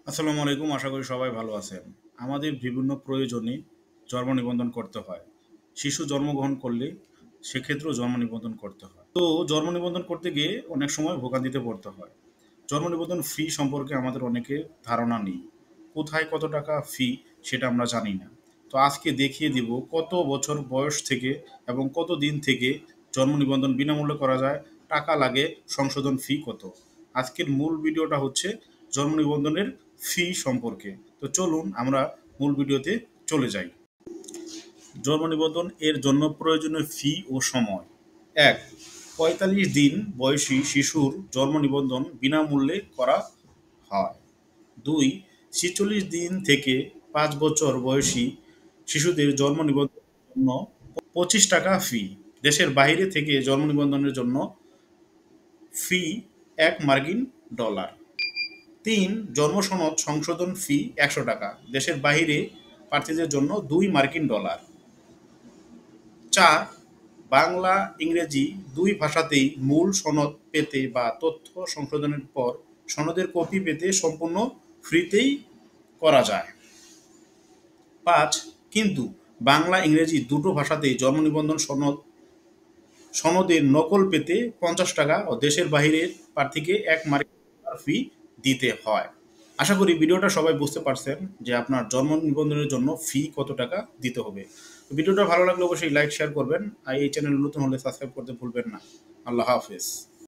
আসসালামু আলাইকুম। আশা করি সবাই ভালো আছেন। আমাদের বিভিন্ন প্রয়োজনে জন্ম নিবন্ধন করতে হয়। শিশু জন্মগ্রহণ করলে সেক্ষেত্রেও জন্ম নিবন্ধন করতে হয়। তো জন্ম নিবন্ধন করতে গিয়ে অনেক সময় ভোগান্তিতে পড়তে হয়। জন্ম নিবন্ধন ফি সম্পর্কে আমাদের অনেকের ধারণা নেই। কোথায় কত টাকা ফি সেটা আমরা জানি না। তো আজকে দেখিয়ে দিব কত বছর বয়স থেকে এবং কত দিন থেকে জন্ম নিবন্ধন বিনামূল্যে করা যায়, টাকা লাগে, সংশোধন ফি কত। আজকের মূল ভিডিওটা হচ্ছে জন্ম নিবন্ধনের ফি সম্পর্কে। তো চলুন আমরা মূল ভিডিওতে চলে যাই। জন্ম নিবন্ধন এর জন্য প্রয়োজনীয় ফি ও সময়। ১, ৪৫ দিন বয়সী শিশুর জন্ম নিবন্ধন বিনামূল্যে করা হয়। ২, ৪৬ দিন থেকে ৫ বছর বয়সী শিশুদের জন্ম নিবন্ধনের জন্য ২৫ টাকা ফি। দেশের বাইরে থেকে জন্ম নিবন্ধনের জন্য ফি $১ ৩, জন্ম সনদ সংশোধন ফি ৳১০০। দেশের বাইরে প্রার্থীদের জন্য $২ ৪, বাংলা ইংরেজি দুই ভাষাতেই মূল সনদ পেতে বা তথ্য সংশোধনের পর সনদের কপি পেতে সম্পূর্ণ ফ্রিতেই করা যায়। ৫, কিন্তু বাংলা ইংরেজি দুটো ভাষাতেই জন্ম নিবন্ধন সনদের নকল পেতে ৳৫০ ও দেশের বাহিরের প্রার্থীকে $১ ফি দিতে হয়। আশা করি ভিডিওটা সবাই বুঝতে পারছেন যে আপনার জন্ম নিবন্ধনের জন্য ফি কত টাকা দিতে হবে। তো ভিডিওটা ভালো লাগলে অবশ্যই লাইক শেয়ার করবেন আর এই চ্যানেল নতুন হলে সাবস্ক্রাইব করতে ভুলবেন না। আল্লাহ হাফেজ।